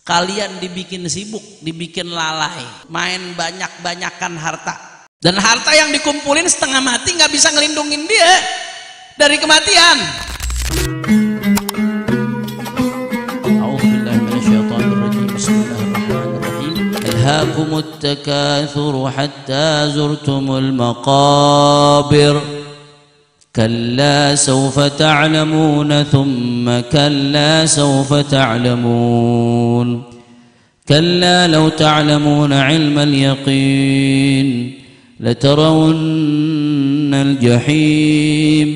Kalian dibikin sibuk, dibikin lalai, main banyak-banyakan harta. Dan harta yang dikumpulin setengah mati nggak bisa ngelindungin dia dari kematian. A'udzubillahi minasyaitonirrajim. Bismillahirrahmanirrahim. Alhaakumut takatsur hatta zurtumul maqabir. كلا سوف تعلمون ثم كلا سوف تعلمون كلا لو تعلمون علم اليقين لترون الجحيم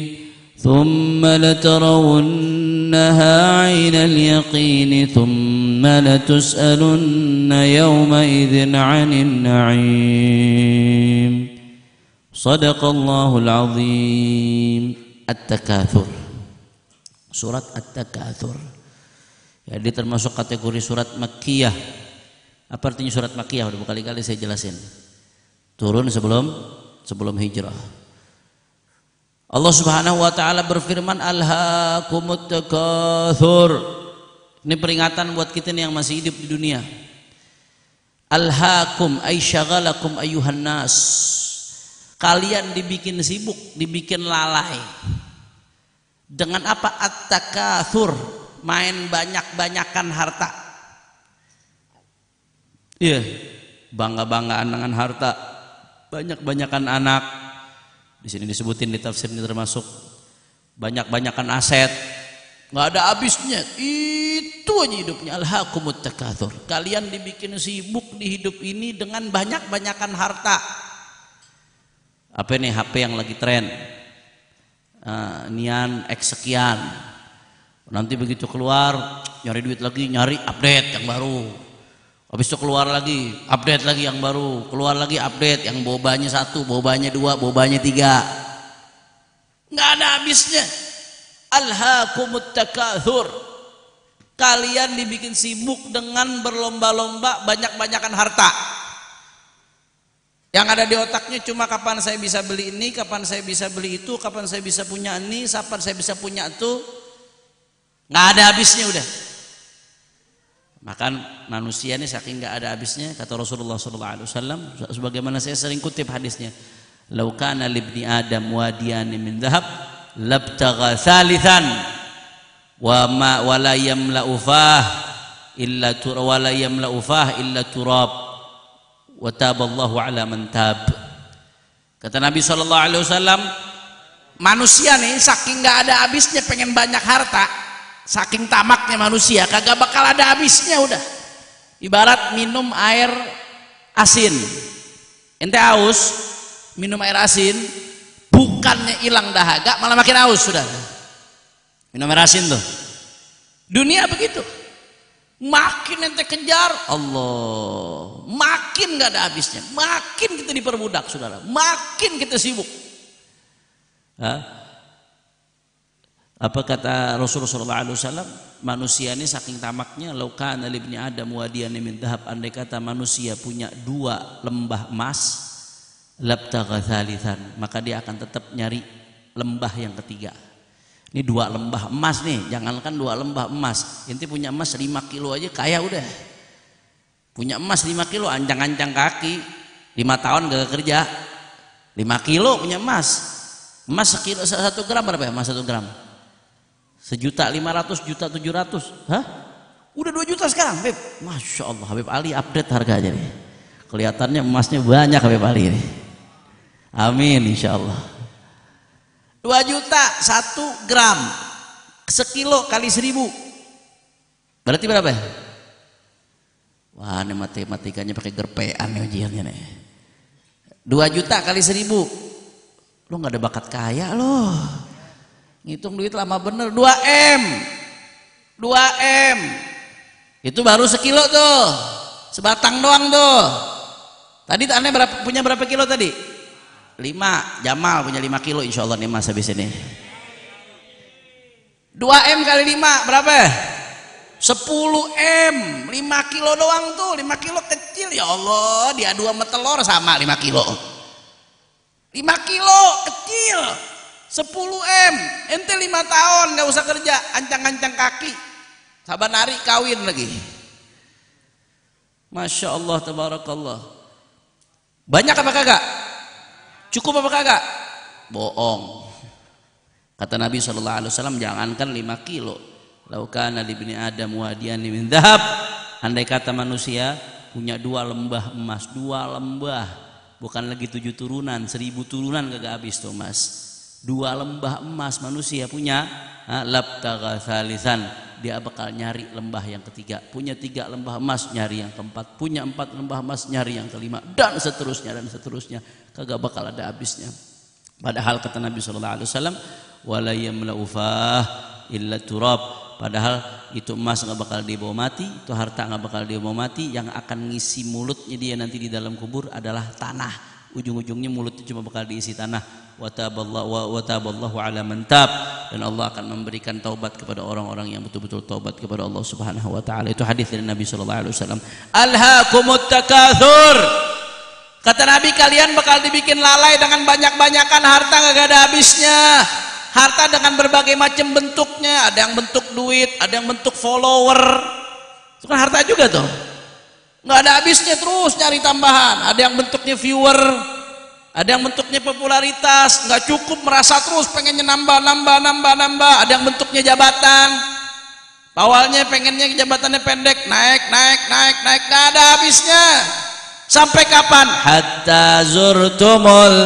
ثم لترونها عين اليقين ثم لتسألن يومئذ عن النعيم. Sadaqallahul azim. At-Takatsur, surat At-Takatsur. Jadi termasuk kategori surat Makkiyah. Apa artinya surat Makkiyah? Udah berkali-kali saya jelasin. Turun sebelum hijrah. Allah Subhanahu wa taala berfirman, Alhaakumut takatsur. Ini peringatan buat kita nih yang masih hidup di dunia. Alhaakum ay syagalakum ayyuhan nas. Kalian dibikin sibuk, dibikin lalai. Dengan apa? At-takatsur, main banyak-banyakan harta. Iya, bangga-banggaan dengan harta, banyak-banyakan anak. Di sini disebutin di tafsir ini termasuk banyak-banyakan aset, nggak ada habisnya. Itu aja hidupnya. Alhaakumut takatsur. Kalian dibikin sibuk di hidup ini dengan banyak-banyakan harta. Apa nih HP yang lagi tren? Nian X sekian. Nanti begitu keluar nyari duit lagi, nyari update yang baru. Habis itu keluar lagi, update lagi yang baru. Keluar lagi update yang bobanya 1, bobanya 2, bobanya 3. Nggak ada habisnya. Alhaakumut takatsur. Kalian dibikin sibuk dengan berlomba-lomba banyak-banyakan harta. Yang ada di otaknya cuma kapan saya bisa beli ini, kapan saya bisa beli itu, kapan saya bisa punya ini, kapan saya bisa punya itu. Nggak ada habisnya udah. Maka manusia ini saking nggak ada habisnya, kata Rasulullah SAW, sebagaimana saya sering kutip hadisnya, "Lau kana libni Adam wadiyan min dhahab, labtagha thalithan, wa la yamla'u fah illa turab." Wa taballahu ala man tab. Kata Nabi SAW, manusia nih saking gak ada habisnya pengen banyak harta, saking tamaknya manusia kagak bakal ada habisnya udah. Ibarat minum air asin, ente haus minum air asin, bukannya hilang dahaga malah makin haus sudah. Minum air asin tuh. Dunia begitu. Makin ente kejar, Allah, makin gak ada habisnya, makin kita diperbudak saudara, makin kita sibuk. Apa kata Rasulullah SAW? Manusia ini saking tamaknya, lau kana libni Adam wadiyan min dhahab, andai kata manusia punya 2 lembah emas, labtagha thalithan, maka dia akan tetap nyari lembah yang ketiga. Ini 2 lembah emas nih, jangankan 2 lembah emas, inti punya emas 5 kilo aja kaya udah. Punya emas 5 kilo, ancang-ancang kaki, 5 tahun gak kerja, 5 kilo punya emas. Emas sekilo 1 gram berapa ya? Emas 1 gram 1.500.000, 1.700.000. Hah? Udah 2 juta sekarang, Habib. Masya Allah, Habib Ali update harganya nih. Kelihatannya emasnya banyak Habib Ali nih. Amin insya Allah. 2 juta 1 gram, sekilo kali 1.000 berarti berapa ya? Wah ini matematikanya pakai gerpean nih ujiannya nih. 2 juta kali 1.000, lo gak ada bakat kaya lo, ngitung duit lama bener. 2M itu baru sekilo tuh, sebatang doang tuh. Tadi aneh punya berapa kilo tadi? 5, Jamal punya 5 kilo insya Allah nih mas habis ini. 2M kali 5 berapa? 10M, 5 kilo doang tuh, 5 kilo kecil ya Allah, diadu sama telur sama 5 kilo. 5 kilo kecil, 10M, ente 5 tahun gak usah kerja, ancang-ancang kaki, saban hari kawin lagi. Masya Allah, tabarakallah. Banyak apa kagak? Cukup apa kagak? Bohong. Kata Nabi SAW, jangankan 5 kilo. Lau kana libni Adam wadiyan min dhahab. Andai kata manusia punya 2 lembah emas, 2 lembah, bukan lagi 7 turunan, 1000 turunan kagak habis tuh mas. 2 lembah emas manusia punya, labtagha thalithan, dia bakal nyari lembah yang ketiga. Punya 3 lembah emas, nyari yang keempat. Punya 4 lembah emas, nyari yang kelima, dan seterusnya dan seterusnya. Kagak bakal ada habisnya. Padahal kata Nabi SAW, wala yamla'u fah illa turab. Padahal itu emas nggak bakal dibawa mati, itu harta nggak bakal dibawa mati. Yang akan ngisi mulutnya dia nanti di dalam kubur adalah tanah. Ujung-ujungnya mulutnya cuma bakal diisi tanah. Wa taballahu ala man tab. Dan Allah akan memberikan taubat kepada orang-orang yang betul-betul taubat kepada Allah Subhanahu wa taala. Itu hadis dari Nabi sallallahu alaihi wasallam. Alhaakumut takatsur. Kata Nabi, kalian bakal dibikin lalai dengan banyak-banyakan harta nggak ada habisnya. Harta dengan berbagai macam bentuknya, ada yang bentuk duit, ada yang bentuk follower. Itu kan harta juga tuh. Nggak ada habisnya, terus nyari tambahan. Ada yang bentuknya viewer, ada yang bentuknya popularitas, nggak cukup, merasa terus pengennya nambah. Ada yang bentuknya jabatan. Awalnya pengennya jabatannya pendek, naik, nggak ada habisnya. Sampai kapan? Hatta zurtumul,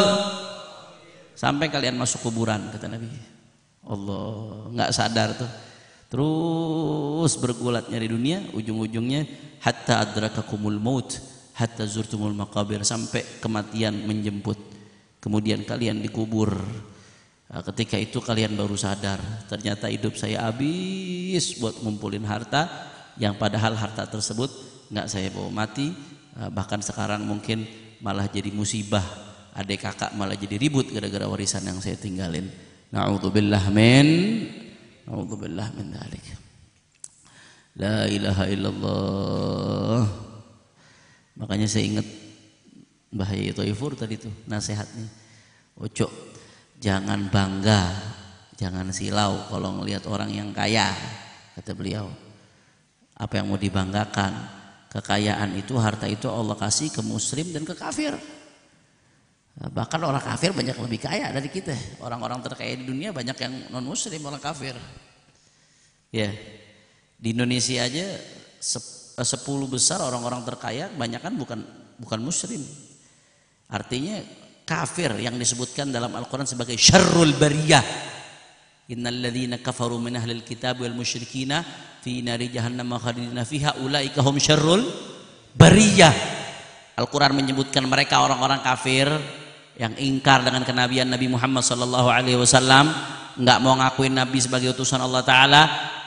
sampai kalian masuk kuburan, kata Nabi. Allah, nggak sadar tuh, terus bergulat nyari dunia, ujung-ujungnya hatta adrakakumul maut, hatta zurtumul maqabir, sampai kematian menjemput. Kemudian kalian dikubur. Nah, ketika itu kalian baru sadar, ternyata hidup saya habis buat ngumpulin harta, yang padahal harta tersebut nggak saya bawa mati. Bahkan sekarang mungkin malah jadi musibah. Adik kakak malah jadi ribut gara-gara warisan yang saya tinggalin. Na'udzubillah min dzalik. La ilaha illallah. Makanya saya ingat Mbah Yai Thaifur tadi tuh nasihatnya. Ojo, jangan bangga, jangan silau kalau ngelihat orang yang kaya, kata beliau. Apa yang mau dibanggakan? Kekayaan itu, harta itu Allah kasih ke muslim dan ke kafir. Bahkan orang kafir banyak lebih kaya dari kita. Orang-orang terkaya di dunia banyak yang non muslim, orang kafir. Ya, di Indonesia aja 10 besar orang-orang terkaya banyak kan bukan muslim. Artinya kafir yang disebutkan dalam Al-Quran sebagai syarrul bariyah. Innal ladzina kafaru min ahlil kitab wal musyrikina fi nari jahannam khalidina fiha ulaika hum syarrul bariyah. Al-Quran menyebutkan mereka orang-orang kafir yang ingkar dengan kenabian Nabi Muhammad sallallahu alaihi wasallam, enggak mau ngakuin Nabi sebagai utusan Allah taala.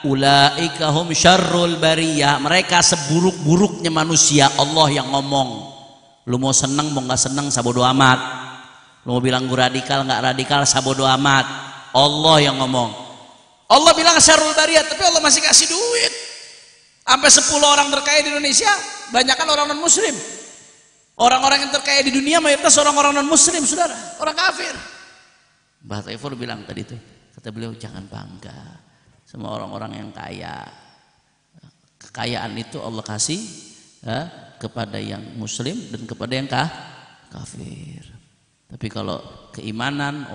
Ulaika hum syarrul bariyah, mereka seburuk-buruknya manusia. Allah yang ngomong. Lu mau seneng mau enggak seneng sabodo amat. Lu mau bilang gue radikal enggak radikal sabodo amat. Allah yang ngomong. Allah bilang syarrul bariyah, tapi Allah masih kasih duit. Sampai 10 orang terkaya di Indonesia banyak kan orang non muslim. Orang-orang yang terkaya di dunia mayoritas orang-orang non muslim, saudara, orang kafir. Mbah Thaifur bilang tadi tuh, kata beliau, jangan bangga sama orang-orang yang kaya. Kekayaan itu Allah kasih kepada yang muslim dan kepada yang kafir. Tapi kalau keimanan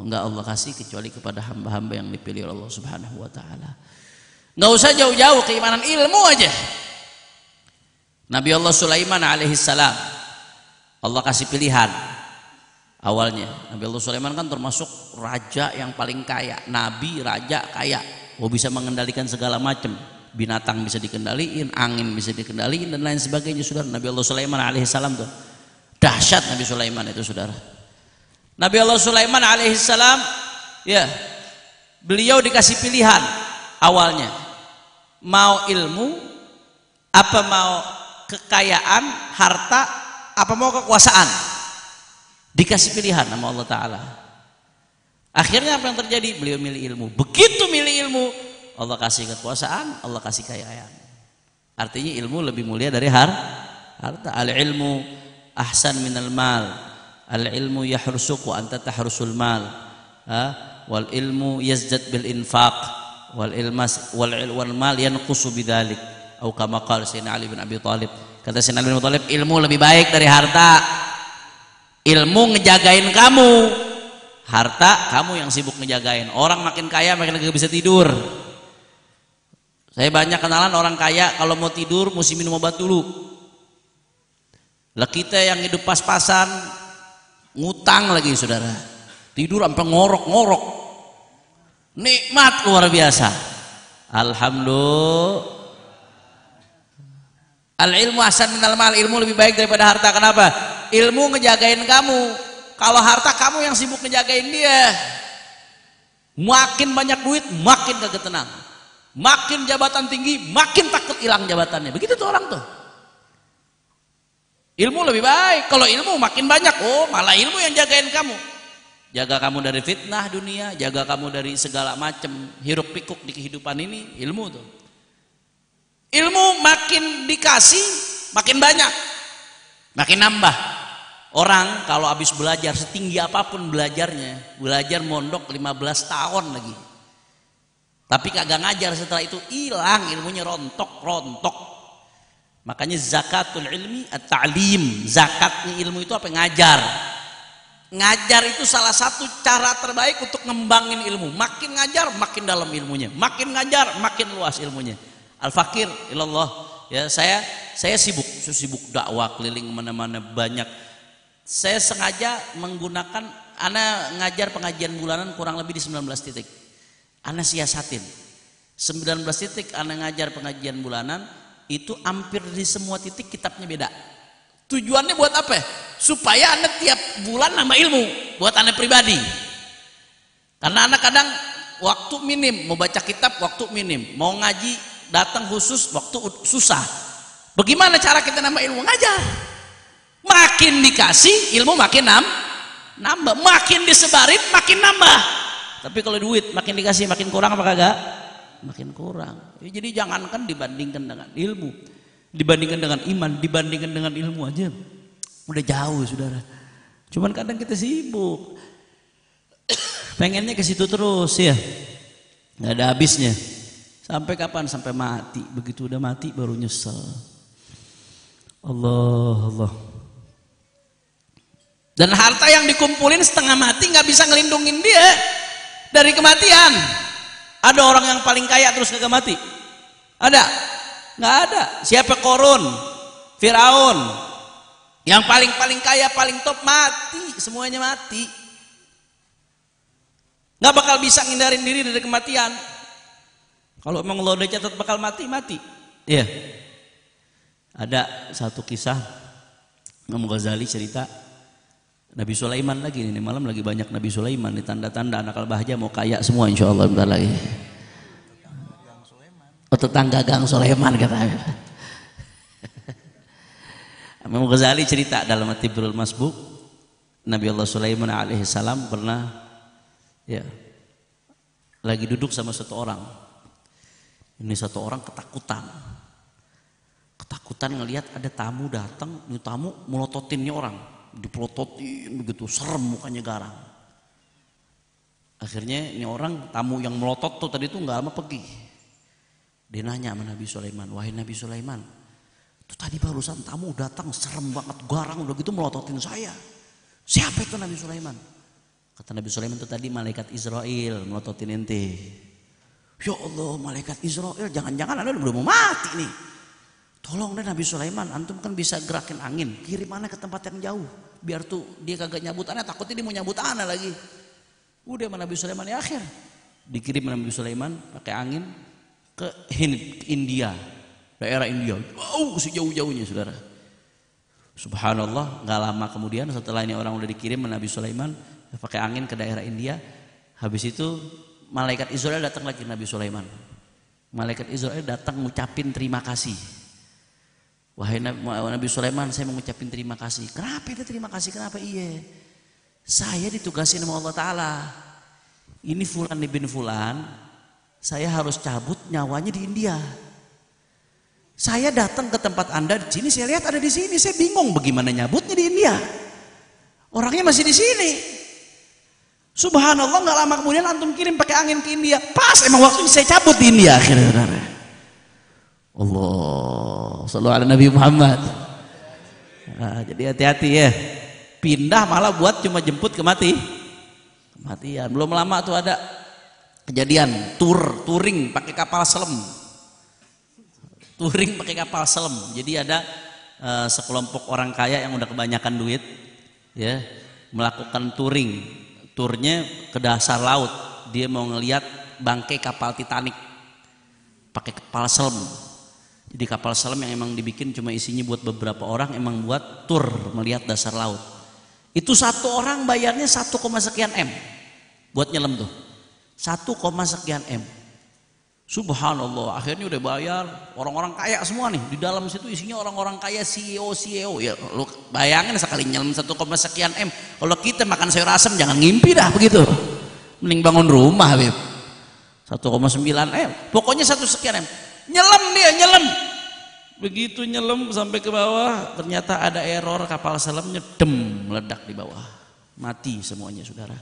enggak Allah kasih kecuali kepada hamba-hamba yang dipilih oleh Allah Subhanahu wa taala. Enggak usah jauh-jauh, keimanan, ilmu aja. Nabi Allah Sulaiman alaihissalam, Allah kasih pilihan. Awalnya Nabi Allah Sulaiman kan termasuk raja yang paling kaya, nabi, raja, kaya. Bisa mengendalikan segala macam, binatang bisa dikendaliin, angin bisa dikendaliin dan lain sebagainya. Saudara, Nabi Allah Sulaiman alaihissalam tuh dahsyat. Nabi Sulaiman itu, saudara. Nabi Allah Sulaiman alaihissalam, ya, beliau dikasih pilihan awalnya, mau ilmu, apa mau kekayaan, harta, apa mau kekuasaan. Dikasih pilihan sama Allah Ta'ala. Akhirnya apa yang terjadi? Beliau milih ilmu. Begitu milih ilmu, Allah kasih kekuasaan, Allah kasih kekayaan. Artinya ilmu lebih mulia dari harta. Al-ilmu ahsan minal mal. Al-ilmu yahrusuku anta tahrusul mal. Wal ilmu yazdad bil infaq. Wal mal yanqusu bidzalik. Atau kama qala Sayyidina Ali bin Abi Thalib, Kata Sayyidina Ali bin Abi Thalib, ilmu lebih baik dari harta. Ilmu ngejagain kamu, harta kamu yang sibuk ngejagain. Orang makin kaya makin gak bisa tidur. Saya banyak kenalan orang kaya kalau mau tidur mesti minum obat dulu. Lah kita yang hidup pas-pasan ngutang lagi saudara, tidur sampai ngorok-ngorok, nikmat luar biasa. Alhamdulillah. Al ilmu hasan minal mal, ilmu lebih baik daripada harta. Kenapa? Ilmu ngejagain kamu. Kalau harta kamu yang sibuk ngejagain dia. Makin banyak duit makin kagak tenang, makin jabatan tinggi makin takut hilang jabatannya. Begitu tuh orang tuh. Ilmu lebih baik. Kalau ilmu makin banyak, oh malah ilmu yang jagain kamu. Jaga kamu dari fitnah dunia, jaga kamu dari segala macam hiruk pikuk di kehidupan ini, ilmu tuh. Ilmu makin dikasih makin banyak, makin nambah. Orang kalau habis belajar setinggi apapun belajarnya, belajar mondok 15 tahun lagi, tapi kagak ngajar, setelah itu hilang ilmunya, rontok. Makanya zakatul ilmi at-ta'lim, zakatnya ilmu itu apa? Ngajar. Ngajar itu salah satu cara terbaik untuk ngembangin ilmu. Makin ngajar makin dalam ilmunya, makin ngajar makin luas ilmunya. Al-fakir ilallah. Ya, saya sibuk dakwah keliling mana-mana banyak. Saya sengaja menggunakan, ana ngajar pengajian bulanan kurang lebih di 19 titik. Ana siasatin 19 titik ana ngajar pengajian bulanan, itu hampir di semua titik kitabnya beda. Tujuannya buat apa? Supaya ana tiap bulan nambah ilmu buat ana pribadi. Karena ana kadang waktu minim, mau baca kitab waktu minim, mau ngaji datang khusus waktu susah. Bagaimana cara kita nambah ilmu? Ngajar. Makin dikasih ilmu makin nambah, makin disebarin makin nambah. Tapi kalau duit makin dikasih makin kurang apa kagak? Makin kurang. Jadi jangankan dibandingkan dengan ilmu, dibandingkan dengan iman, dibandingkan dengan ilmu aja udah jauh saudara. Cuman kadang kita sibuk, pengennya ke situ terus ya, nggak ada habisnya. Sampai kapan? Sampai mati. Begitu udah mati baru nyesel. Allah. Dan harta yang dikumpulin setengah mati nggak bisa ngelindungin dia dari kematian. Ada orang yang paling kaya terus kagak mati? Ada? Nggak ada. Siapa? Korun, Firaun, yang paling kaya, paling top, mati, semuanya mati. Nggak bakal bisa ngindarin diri dari kematian. Kalau emang lo udah catat bakal mati. Iya. Ada satu kisah Imam Ghazali cerita, Nabi Sulaiman lagi ini malam lagi banyak Nabi Sulaiman di tanda-tanda anak al-bahjah mau kaya semua insyaallah bentar lagi. Oh, tetangga Gang Sulaiman katanya. Imam Ghazali cerita dalam At-Tibrul Masbuk, Nabi Allah Sulaiman alaihissalam pernah ya lagi duduk sama satu orang. Ini satu orang ketakutan ngelihat ada tamu datang, ini tamu melototinnya orang, dipelototin begitu, serem mukanya garang. Akhirnya ini orang tamu yang melotot tuh tadi tuh nggak lama pergi. Dia nanya sama Nabi Sulaiman, wahai Nabi Sulaiman, itu tadi barusan tamu datang serem banget, garang udah gitu melototin saya. Siapa itu Nabi Sulaiman? Kata Nabi Sulaiman itu tadi malaikat Israel melototin ente. Ya Allah, malaikat Israel, jangan-jangan anda udah mau mati nih. Tolong deh Nabi Sulaiman, antum kan bisa gerakin angin, kirim ana ke tempat yang jauh, biar tuh dia kagak nyabut ana, takutnya dia mau nyabut ana lagi. Udah sama Nabi Sulaiman ya akhir dikirim Nabi Sulaiman pakai angin ke India, daerah India, jauh sejauh-jauhnya saudara. Subhanallah, nggak lama kemudian setelah ini orang udah dikirim Nabi Sulaiman pakai angin ke daerah India, habis itu malaikat Israel datang lagi Nabi Sulaiman. Malaikat Israel datang ngucapin terima kasih. Wahai Nabi Sulaiman, saya mau ngucapin terima kasih. Kenapa itu terima kasih? Kenapa? Iya, saya ditugasin sama Allah Ta'ala. Ini Fulan bin Fulan, saya harus cabut nyawanya di India. Saya datang ke tempat anda di sini, saya lihat ada di sini, saya bingung bagaimana nyabutnya di India. Orangnya masih di sini. Subhanallah, nggak lama kemudian antum kirim pakai angin ke India. Pas emang waktu saya cabut di India akhirnya. Allah, Shallallahu ala Nabi Muhammad. Nah, jadi hati-hati ya. Pindah malah buat cuma jemput kematian. Belum lama tuh ada kejadian touring pakai kapal selam. Touring pakai kapal selam. Jadi ada sekelompok orang kaya yang udah kebanyakan duit, ya, melakukan touring. Turnya ke dasar laut. Dia mau ngelihat bangkai kapal Titanic pakai kapal selam. Jadi kapal selam yang emang dibikin cuma isinya buat beberapa orang, emang buat tur melihat dasar laut. Itu satu orang bayarnya 1, sekian M buat nyelam tuh. 1, sekian M. Subhanallah, akhirnya udah bayar, orang-orang kaya semua nih. Di dalam situ isinya orang-orang kaya, CEO. Ya lu bayangin sekali nyelam 1, sekian M. Kalau kita makan sayur asem jangan ngimpi dah begitu. Mending bangun rumah, Habib. 1,9 M. Pokoknya 1 sekian M. Nyelam. Begitu nyelam sampai ke bawah, ternyata ada error, kapal selamnya meledak di bawah. Mati semuanya, saudara.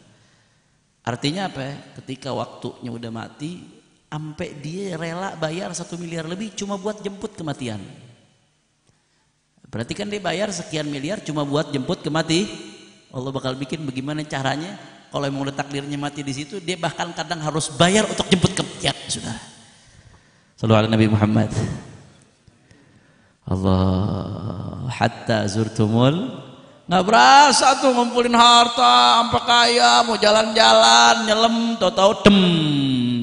Artinya apa ya? Ketika waktunya udah mati, sampai dia rela bayar 1 miliar lebih cuma buat jemput kematian. Berarti kan dia bayar sekian miliar cuma buat jemput kematian. Allah bakal bikin bagaimana caranya. Kalau emang udah takdirnya mati di situ, dia bahkan kadang harus bayar untuk jemput kematian, saudara. Sallallahu alaihi Nabi Muhammad. Allah, hatta zurtumul, nggak berasa tuh ngumpulin harta, sampai kaya, mau jalan-jalan, nyelam, tahu-tahu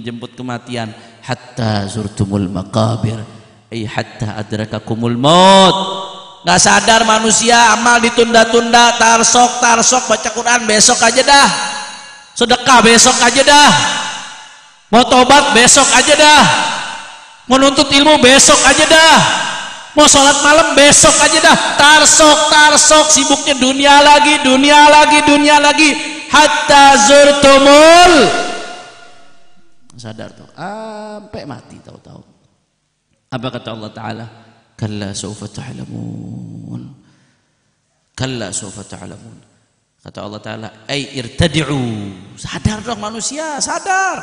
jemput kematian. Hatta zurtumul maqabir, hatta adrakakumul maut. Nggak sadar manusia, amal ditunda-tunda, tarsok baca Quran besok aja dah, sedekah besok aja dah, mau tobat besok aja dah, menuntut ilmu besok aja dah, mau sholat malam besok aja dah. Tarsok sibuknya dunia lagi, hatta zurtumul, sadar tuh sampai mati tahu-tahu. Apa kata Allah Ta'ala? Kalla sawfa ta'lamun, kalla sawfa ta'lamun. Kata Allah Ta'ala, ay irtadi'u, sadar dong manusia, sadar,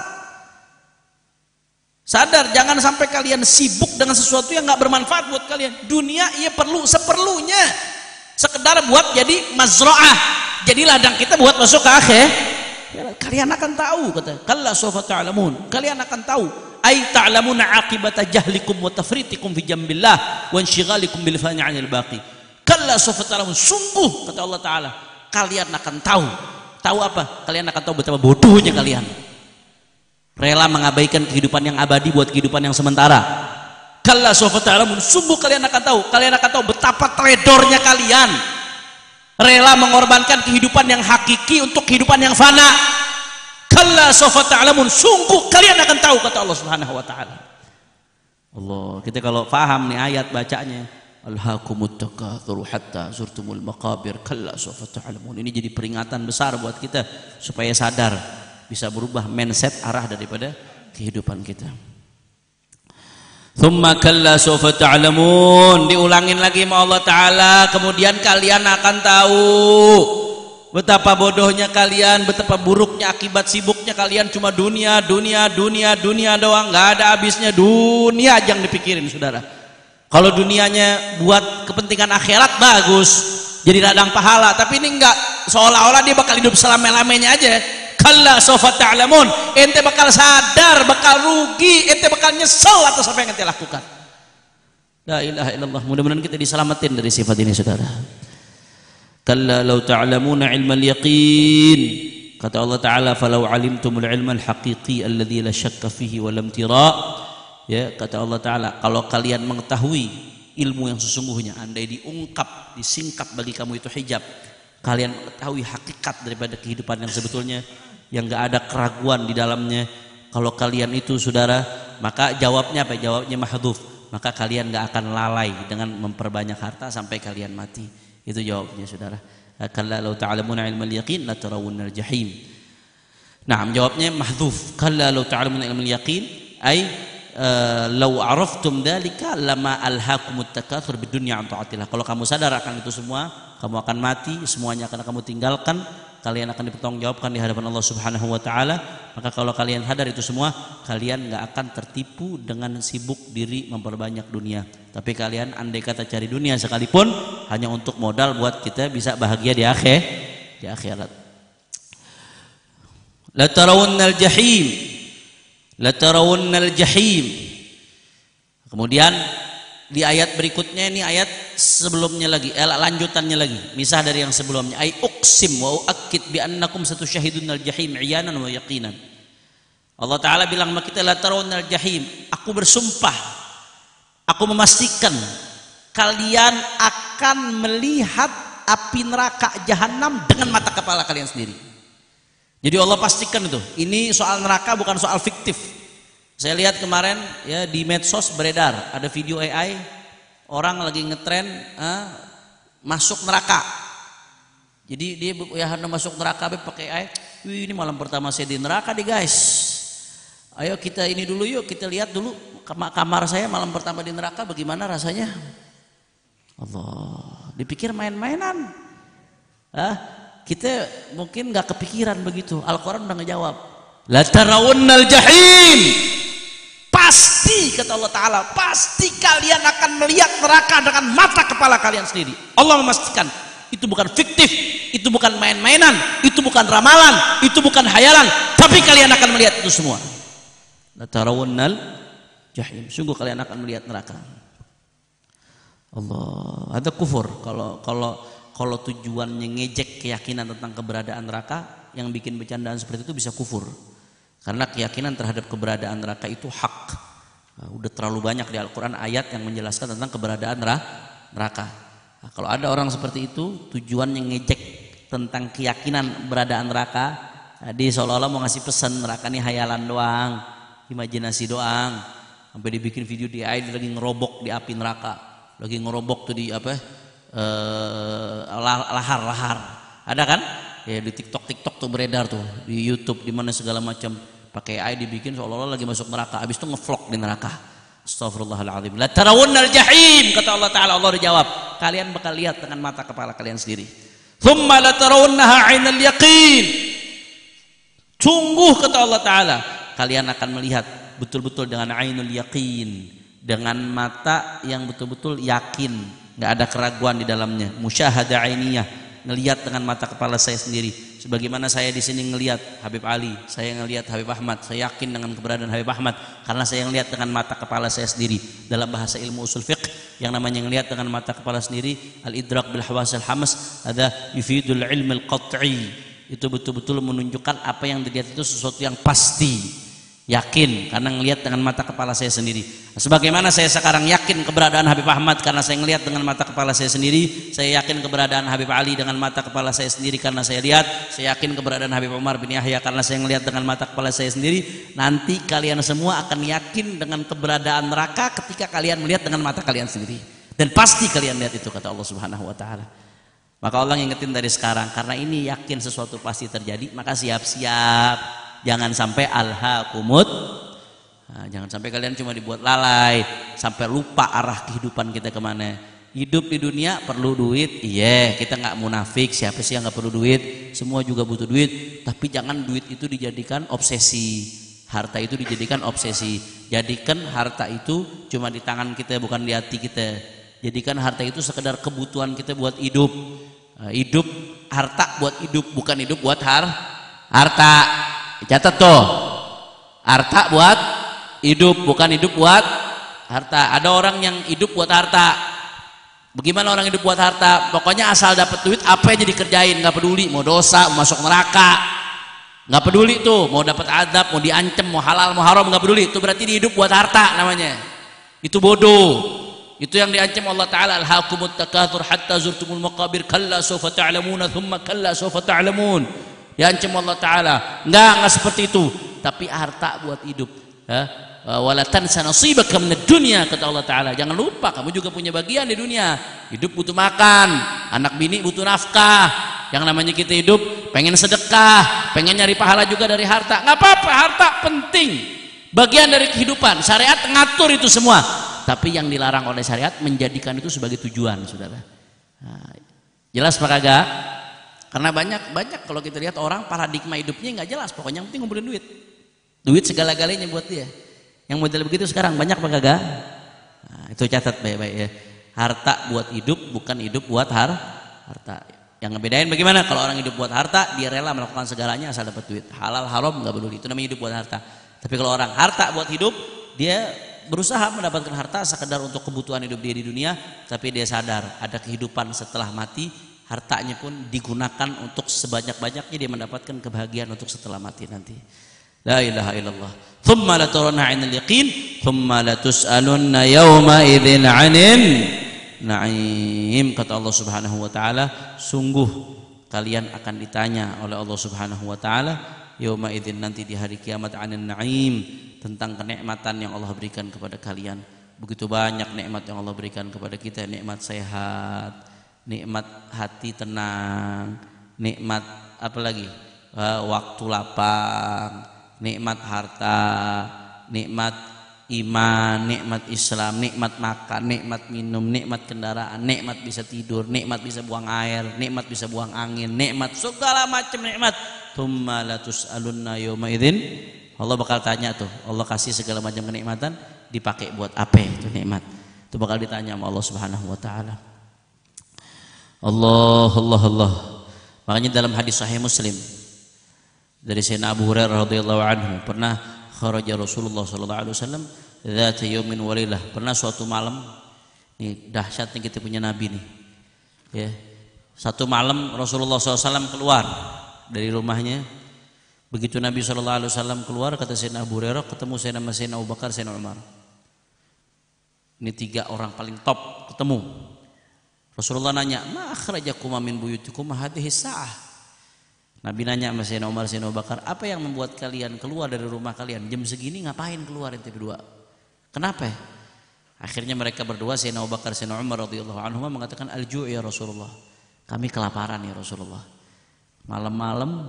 jangan sampai kalian sibuk dengan sesuatu yang nggak bermanfaat buat kalian. Dunia ia perlu seperlunya, sekedar buat jadi mazra'ah, jadi ladang kita buat masuk ke akhir. Kalian akan tahu, kata kalla sawfa ta'lamun, kalian akan tahu. Ay ta'lamuna aqibata jahlikum wa tafritikum fi jambillah wa insyghalikum bil fani 'anil baqi. Kalla sawfa ta'lamun, sungguh kata Allah Ta'ala kalian akan tahu. Tahu apa? Kalian akan tahu betapa bodohnya kalian, rela mengabaikan kehidupan yang abadi buat kehidupan yang sementara. Kalla sawfa ta'lamun, sungguh kalian akan tahu betapa teledornya kalian, rela mengorbankan kehidupan yang hakiki untuk kehidupan yang fana. Kalla sawfa ta'lamun, sungguh kalian akan tahu, kata Allah Subhanahu wa taala. Allah, kita kalau paham nih ayat bacanya, alhaakumut takatsur hatta zurtumul maqabir, kalla sawfa ta'lamun. Ini jadi peringatan besar buat kita supaya sadar, bisa berubah mindset arah daripada kehidupan kita. Thumma kalla sawfa ta'lamun, diulangin lagi sama Allah Ta'ala, kemudian kalian akan tahu betapa bodohnya kalian, betapa buruknya akibat sibuknya kalian cuma dunia doang, nggak ada habisnya, dunia aja yang dipikirin, saudara. Kalau dunianya buat kepentingan akhirat bagus, jadi ladang pahala, tapi ini enggak, seolah-olah dia bakal hidup selama-lamanya aja. Kalla sawfa ta'lamun, ente bakal sadar, bakal rugi, ente bakal nyesel atas apa yang ente lakukan. La ilaha illallah, mudah-mudahan kita diselamatin dari sifat ini, saudara. Kalla law ta'lamuna ilmal yaqin, kata Allah Ta'ala, falau alimtumul ilmal haqiqi alladhi la syakka fihi wa lam tira. Ya, kata Allah Ta'ala, kalau kalian mengetahui ilmu yang sesungguhnya, andai diungkap, disingkap bagi kamu itu hijab, kalian mengetahui hakikat daripada kehidupan yang sebetulnya, yang gak ada keraguan di dalamnya, kalau kalian itu, saudara, maka jawabnya apa? Jawabnya mahdhuf, maka kalian gak akan lalai dengan memperbanyak harta sampai kalian mati. Itu jawabnya, saudara. Kalla law ta'lamuna ilmal yaqin la tarawunnal jahim. Nah, jawabnya mahdhuf. Kalla law ta'lamuna ilmal yaqin ay law araftum dzalika lama alhaakumut takatsur bidunya an taatillah. Kalau kamu sadar akan itu semua, kamu akan mati, semuanya akan kamu tinggalkan kalian akan dipertanggungjawabkan di hadapan Allah Subhanahu wa taala. Maka kalau kalian sadar itu semua, kalian nggak akan tertipu dengan sibuk diri memperbanyak dunia. Tapi kalian andai kata cari dunia sekalipun hanya untuk modal buat kita bisa bahagia di akhirat. La tarawunnal jahim. La tarawunnal jahim. Kemudian di ayat berikutnya, ini ayat sebelumnya lagi, lanjutannya lagi, misah dari yang sebelumnya. Ai uqsim wa uakkid bi annakum satusyahidunal jahim iyanan wa yaqinan. Allah Ta'ala bilang sama kita, la tarawunnal jahim, aku bersumpah, aku memastikan kalian akan melihat api neraka jahanam dengan mata kepala kalian sendiri. Jadi Allah pastikan itu. Ini soal neraka bukan soal fiktif. Saya lihat kemarin ya di medsos beredar ada video AI orang lagi ngetren masuk neraka. Jadi dia ya masuk neraka pakai AI. Wih, ini malam pertama saya di neraka nih guys. Ayo kita ini dulu yuk, kita lihat dulu kamar saya malam pertama di neraka bagaimana rasanya. Allah, dipikir main-mainan. Kita mungkin nggak kepikiran begitu. Al-Quran udah ngejawab. La tarawunnal jahim. Pasti kata Allah Ta'ala, pasti kalian akan melihat neraka dengan mata kepala kalian sendiri. Allah memastikan itu bukan fiktif, itu bukan main-mainan, itu bukan ramalan, itu bukan hayalan, tapi kalian akan melihat itu semua. La tarawunnal jahim, sungguh kalian akan melihat neraka. Allah, ada kufur kalau tujuannya ngejek keyakinan tentang keberadaan neraka, yang bikin bercandaan seperti itu bisa kufur. Karena keyakinan terhadap keberadaan neraka itu hak. Udah terlalu banyak di Al-Quran ayat yang menjelaskan tentang keberadaan neraka. Nah, kalau ada orang seperti itu tujuan yang ngejek tentang keyakinan keberadaan neraka, dia seolah-olah mau ngasih pesan neraka ini hayalan doang, imajinasi doang. Sampai dibikin video di AI dia lagi ngerobok di api neraka, lagi ngerobok tuh di lahar. Ada kan? Ya di TikTok tuh beredar tuh, di YouTube, di mana segala macam pakai AI dibikin seolah-olah lagi masuk neraka, habis itu ngevlog di neraka. Astagfirullahaladzim. La tarawunnal jahim, kata Allah Ta'ala. Allah dijawab, kalian bakal lihat dengan mata kepala kalian sendiri. Thumma la tarawunnaha 'ainal yaqin. Sungguh kata Allah Ta'ala, kalian akan melihat betul-betul dengan 'ainul yaqin, dengan mata yang betul-betul yakin, nggak ada keraguan di dalamnya. Musyahadah 'ainiyah, ngelihat dengan mata kepala saya sendiri. Sebagaimana saya di sini ngelihat Habib Ali, saya ngelihat Habib Ahmad, saya yakin dengan keberadaan Habib Ahmad karena saya ngelihat dengan mata kepala saya sendiri. Dalam bahasa ilmu usul fiqh yang namanya ngelihat dengan mata kepala sendiri, al-idrak bil hawasil hamas, ada yufidul ilm al-qat'i. Itu betul-betul menunjukkan apa yang dilihat itu sesuatu yang pasti. Yakin karena ngelihat dengan mata kepala saya sendiri. Sebagaimana saya sekarang yakin keberadaan Habib Ahmad karena saya ngelihat dengan mata kepala saya sendiri, saya yakin keberadaan Habib Ali dengan mata kepala saya sendiri karena saya lihat, saya yakin keberadaan Habib Umar bin Yahya karena saya ngelihat dengan mata kepala saya sendiri. Nanti kalian semua akan yakin dengan keberadaan neraka ketika kalian melihat dengan mata kalian sendiri, dan pasti kalian lihat itu kata Allah Subhanahu wa taala. Maka Allah ngingetin dari sekarang, karena ini yakin sesuatu pasti terjadi, maka siap-siap. Jangan sampai alhaakumut, jangan sampai kalian cuma dibuat lalai sampai lupa arah kehidupan kita kemana. Hidup di dunia perlu duit, iya, kita nggak munafik, siapa sih yang nggak perlu duit, semua juga butuh duit. Tapi jangan duit itu dijadikan obsesi, harta itu dijadikan obsesi. Jadikan harta itu cuma di tangan kita, bukan di hati kita. Jadikan harta itu sekedar kebutuhan kita buat hidup. Hidup, harta buat hidup, bukan hidup buat harta. Catat tuh, harta buat hidup, bukan hidup buat harta. Ada orang yang hidup buat harta. Bagaimana orang hidup buat harta? Pokoknya asal dapat duit apa aja dikerjain, nggak peduli mau dosa, mau masuk neraka, nggak peduli tuh, mau dapat adab, mau diancam, mau halal, mau haram, nggak peduli. Itu berarti dia hidup buat harta namanya. Itu bodoh. Itu yang diancam Allah Ta'ala, alhaakumut takatsur hatta zurtumul maqabir kalla sawfa ta'lamuna thumma kalla sawfa ta'lamun. Diancam Allah Ta'ala, enggak seperti itu, tapi harta buat hidup. Wala tansa nasibaka minad dunya, kata Allah Ta'ala. Jangan lupa kamu juga punya bagian di dunia. Hidup butuh makan, anak bini butuh nafkah. Yang namanya kita hidup pengen sedekah, pengen nyari pahala juga dari harta. Nggak apa-apa, harta penting, bagian dari kehidupan. Syariat ngatur itu semua, tapi yang dilarang oleh syariat menjadikan itu sebagai tujuan, saudara. Jelas Pak kagak? Karena banyak kalau kita lihat orang paradigma hidupnya nggak jelas, pokoknya yang penting ngumpulin duit. Duit segala-galanya buat dia. Yang model begitu sekarang banyak apa kagak? Nah, itu catat baik-baik ya. Harta buat hidup, bukan hidup buat harta. Yang ngebedain bagaimana? Kalau orang hidup buat harta, dia rela melakukan segalanya asal dapat duit. Halal haram nggak peduli, itu namanya hidup buat harta. Tapi kalau orang harta buat hidup, dia berusaha mendapatkan harta sekedar untuk kebutuhan hidup dia di dunia, tapi dia sadar ada kehidupan setelah mati. Hartanya pun digunakan untuk sebanyak-banyaknya dia mendapatkan kebahagiaan untuk setelah mati nanti. La ilaha illallah. Thumma latarawna 'ainal yaqin, thumma latus'alunna yawma idzin 'anin na'im. Kata Allah Subhanahu wa taala, sungguh kalian akan ditanya oleh Allah Subhanahu wa taala yauma idzin, nanti di hari kiamat, 'anin na'im, tentang kenikmatan yang Allah berikan kepada kalian. Begitu banyak nikmat yang Allah berikan kepada kita, nikmat sehat, nikmat hati tenang, nikmat apa lagi? Waktu lapang, nikmat harta, nikmat iman, nikmat Islam, nikmat makan, nikmat minum, nikmat kendaraan, nikmat bisa tidur, nikmat bisa buang air, nikmat bisa buang angin, nikmat segala macam nikmat. Tsumma latus'alunna yauma idzin. Allah bakal tanya tuh, Allah kasih segala macam kenikmatan, dipakai buat apa itu nikmat? Itu bakal ditanya sama Allah Subhanahu wa taala. Allah. Makanya dalam hadis sahih Muslim dari Sayyidina Abu Hurairah radhiyallahu anhu, pernah kharaja Rasulullah sallallahu alaihi wasallam dzata yaumin wa lailah, pernah suatu malam, ini dahsyatnya kita punya nabi nih. Ya. Satu malam Rasulullah SAW keluar dari rumahnya. Begitu Nabi SAW keluar, kata Sayyidina Abu Hurairah, ketemu Sayyidina Abu Bakar, Sayyidina Umar. Ini 3 orang paling top ketemu. Rasulullah nanya, "Ma akhrajakuma min buyutikum hadhihi sa'ah?" Nabi nanya sama Sayyidina Umar, Sayyidina Abu Bakar, apa yang membuat kalian keluar dari rumah kalian jam segini? Ngapain keluar ente berdua? Kenapa? Akhirnya mereka berdua, Sayyidina Abu Bakar, Sayyidina Umar radhiyallahu anhuma, mengatakan, "Al-ju' ya Rasulullah." Kami kelaparan ya Rasulullah. Malam-malam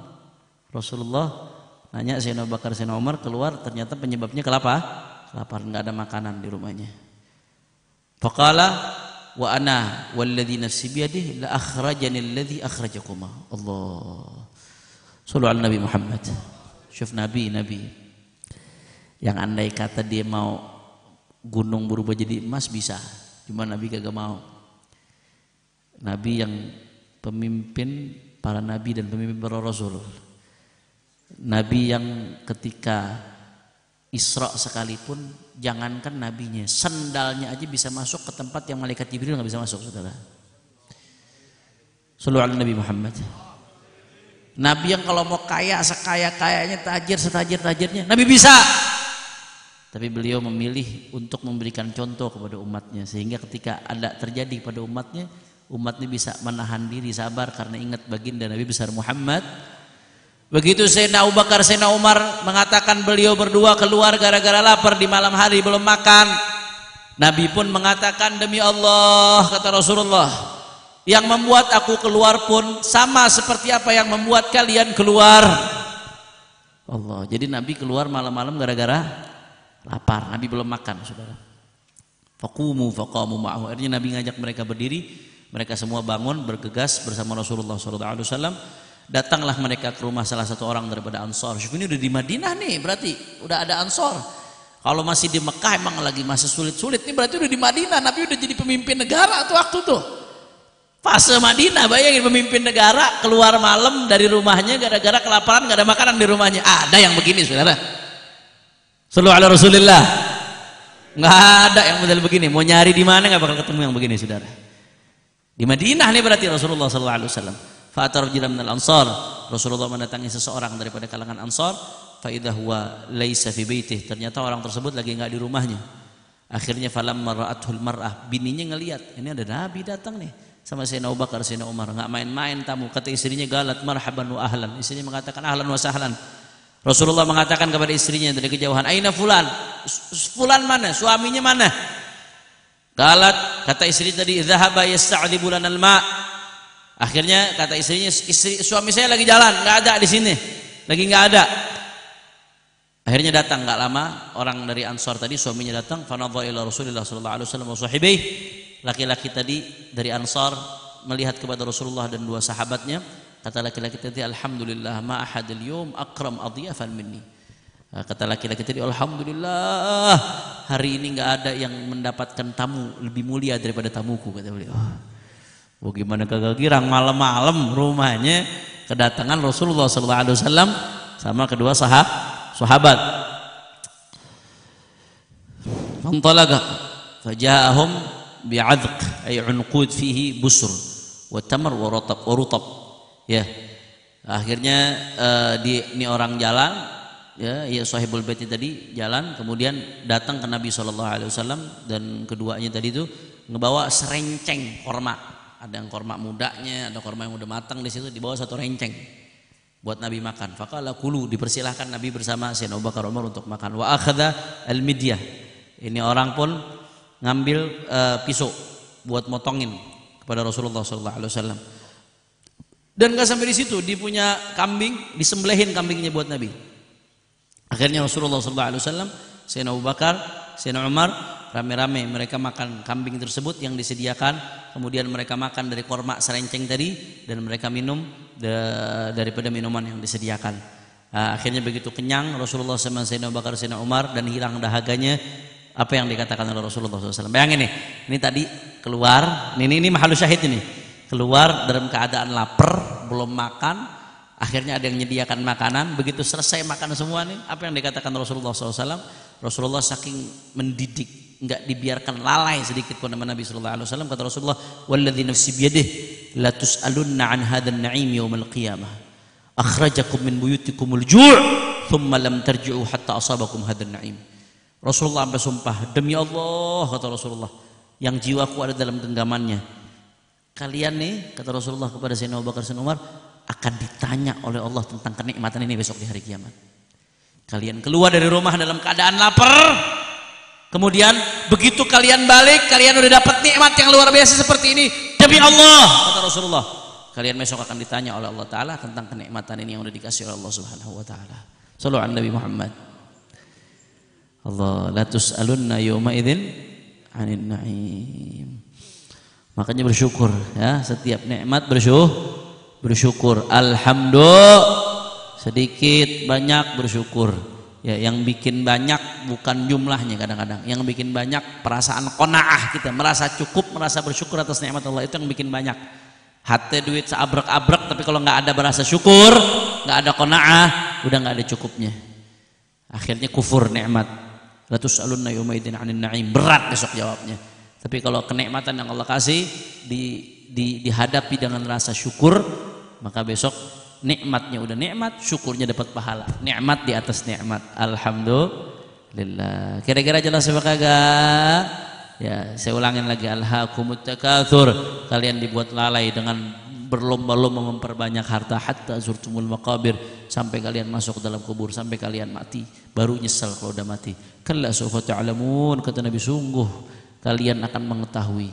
Rasulullah nanya Sayyidina Abu Bakar, Sayyidina Umar, keluar, ternyata penyebabnya kelaparan, nggak ada makanan di rumahnya. Faqala wa ana walladzi nafsi biyadihi la akhrajani alladzi akhrajakuma. Allah. Sallu ala Nabi Muhammad. Syuf Nabi yang andai kata dia mau gunung berubah jadi emas bisa, cuma Nabi kagak mau. Nabi yang pemimpin para nabi dan pemimpin para rasul. Nabi yang ketika Isra sekalipun, jangankan nabinya, sendalnya aja bisa masuk ke tempat yang malaikat Jibril nggak bisa masuk, saudara. Sallu ala Nabi Muhammad. Nabi yang kalau mau kaya sekaya-kayanya, tajir setajir-tajirnya, Nabi bisa. Tapi beliau memilih untuk memberikan contoh kepada umatnya, sehingga ketika ada terjadi pada umatnya bisa menahan diri, sabar, karena ingat baginda Nabi besar Muhammad. Begitu Sayyidina Abu Bakar, Sayyidina Umar mengatakan beliau berdua keluar gara-gara lapar di malam hari belum makan. Nabi pun mengatakan, demi Allah, kata Rasulullah, yang membuat aku keluar pun sama seperti apa yang membuat kalian keluar. Allah. Jadi Nabi keluar malam-malam gara-gara lapar. Nabi belum makan, saudara. Faqamu ma'ahu. Akhirnya Nabi ngajak mereka berdiri. Mereka semua bangun bergegas bersama Rasulullah SAW. Datanglah mereka ke rumah salah satu orang daripada Ansor. Ini udah di Madinah nih, berarti udah ada Ansor. Kalau masih di Mekah emang lagi masa sulit-sulit, nih berarti udah di Madinah. Nabi udah jadi pemimpin negara tuh waktu tuh. Fase Madinah, bayangin pemimpin negara keluar malam dari rumahnya gara-gara kelaparan, gak ada makanan di rumahnya. Ada yang begini, saudara? Sallu ala Rasulillah. Nggak ada yang model begini. Mau nyari di mana nggak bakal ketemu yang begini, saudara. Di Madinah nih berarti Rasulullah sallallahu alaihi wasallam. Fa'atar rajulan minal ansar. Rasulullah mendatangi seseorang daripada kalangan Ansar. Fa idza huwa laisa fi baitih. Ternyata orang tersebut lagi enggak di rumahnya. Akhirnya falamma ra'athul mar'ah, bininya ngelihat, ini ada Nabi datang nih sama Sayyidina Abu Bakar, Sayyidina Umar, enggak main-main tamu. Kata istrinya, galat marhaban wa ahlan. Istrinya mengatakan ahlan wa sahlan. Rasulullah mengatakan kepada istrinya dari kejauhan, aina fulan? Fulan mana? Suaminya mana? Galat, kata istri tadi, dzahaba yasta'dhibu lanal ma'. Akhirnya kata istrinya, suami saya lagi jalan, nggak ada di sini, lagi nggak ada. Akhirnya datang, nggak lama orang dari Ansar tadi, suaminya datang. Fanadha ila Rasulillah sallallahu alaihi wasallam wa sahibihi. Laki-laki tadi dari Ansar melihat kepada Rasulullah dan 2 sahabatnya. Kata laki-laki tadi, alhamdulillah ma ahadul yawm akram adiyafan minni. Kata laki-laki tadi, alhamdulillah hari ini nggak ada yang mendapatkan tamu lebih mulia daripada tamuku, kata beliau. Oh, gimana kagak girang, malam-malam rumahnya kedatangan Rasulullah SAW sama kedua sahabat. Fantalaqa faja'ahum bi'adq ay unqud fihi busr wa tamar wa rutab. Ya. Akhirnya ini orang jalan, ya sahibul bait tadi jalan, kemudian datang ke Nabi SAW dan keduanya tadi itu ngebawa serenceng korma. Ada yang korma mudanya, ada korma yang udah matang di situ, dibawa satu renceng buat Nabi makan. Faqala kulu, dipersilahkan Nabi bersama Sayyidina Abu Bakar Umar untuk makan. Wa akhadha al-midyah. Ini orang pun ngambil pisau buat motongin kepada Rasulullah SAW. Dan gak sampai di situ, dia punya kambing, disembelihin kambingnya buat Nabi. Akhirnya Rasulullah SAW, Sayyidina Abu Bakar, Sayyidina Umar, rame-rame mereka makan kambing tersebut yang disediakan. Kemudian mereka makan dari korma serenceng tadi, dan mereka minum daripada minuman yang disediakan. Akhirnya begitu kenyang Rasulullah sama Sayyidina Abu Bakar, Sayyidina Umar, dan hilang dahaganya. Apa yang dikatakan oleh Rasulullah SAW? Bayangin nih, ini tadi keluar, ini mahalus syahid ini, keluar dalam keadaan lapar, belum makan. Akhirnya ada yang menyediakan makanan. Begitu selesai makan semua nih, apa yang dikatakan Rasulullah SAW? Rasulullah saking mendidik, enggak dibiarkan lalai sedikit pun sama Nabi SAW. Kata Rasulullah, walladzi nafsi biyadihi la tus'alunna an hadzal na'im yaumil qiyamah. Akhrajakum min buyutikumul ju' thumma lam tarji'u hatta asabakum hadzal na'im. Rasulullah sampai sumpah, demi Allah, kata Rasulullah, yang jiwaku ada dalam genggamannya, kalian nih, kata Rasulullah kepada Sayyidina Abu Bakar dan Umar, akan ditanya oleh Allah tentang kenikmatan ini besok di hari kiamat. Kalian keluar dari rumah dalam keadaan lapar, kemudian begitu kalian balik, kalian udah dapat nikmat yang luar biasa seperti ini, demi Allah, kata Rasulullah, kalian besok akan ditanya oleh Allah Ta'ala tentang kenikmatan ini yang udah dikasih oleh Allah Subhanahu Wa Ta'ala. Sallu ala Nabi Muhammad. Allah, la tus'alunna yawma idzin 'anil na'im. Makanya bersyukur ya, setiap nikmat bersyukur. Alhamdulillah, sedikit banyak bersyukur. Ya, yang bikin banyak bukan jumlahnya kadang-kadang. Yang bikin banyak perasaan qanaah kita, merasa cukup, merasa bersyukur atas nikmat Allah, itu yang bikin banyak. Hati duit seabrek-abrek, tapi kalau nggak ada berasa syukur, nggak ada qanaah, udah nggak ada cukupnya. Akhirnya kufur nikmat. La tus'alunna yawma idzin 'anil na'im. Berat besok jawabnya. Tapi kalau kenikmatan yang Allah kasih dihadapi dengan rasa syukur, maka besok nikmatnya udah nikmat, syukurnya dapat pahala. Nikmat di atas nikmat. Alhamdulillah. Kira-kira jelas apa kagak? Ya, saya ulangin lagi, alhaakumut takatsur. Kalian dibuat lalai dengan berlomba-lomba memperbanyak harta, hatta zurtumul maqabir, sampai kalian masuk dalam kubur, sampai kalian mati, baru nyesal kalau udah mati. Kalla sawfa ta'lamun, kata Nabi, sungguh kalian akan mengetahui.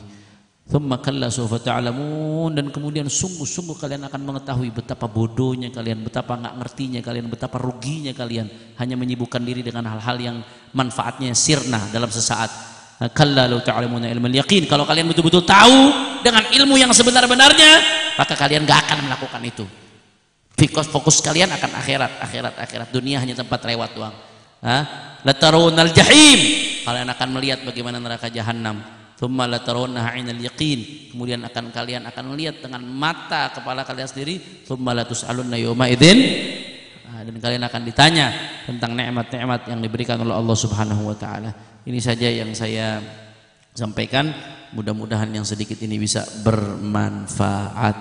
Thumma kalla sawfa ta'lamun, dan kemudian sungguh-sungguh kalian akan mengetahui betapa bodohnya kalian, betapa nggak ngertinya kalian, betapa ruginya kalian hanya menyibukkan diri dengan hal-hal yang manfaatnya sirna dalam sesaat. Kalla law ta'lamuna ilmal yaqin, kalau kalian betul-betul tahu dengan ilmu yang sebenar-benarnya, maka kalian gak akan melakukan itu. Fokus kalian akan akhirat. Dunia hanya tempat lewat doang. La tarawunnal jahim, kalian akan melihat bagaimana neraka jahanam. Tsumma la tarawunnaha 'ainal yaqin, kemudian kalian akan melihat dengan mata kepala kalian sendiri. Tsumma la tus'alunna yawma idzin, dan kalian akan ditanya tentang nikmat-nikmat yang diberikan oleh Allah Subhanahu wa taala. Ini saja yang saya sampaikan, mudah-mudahan yang sedikit ini bisa bermanfaat.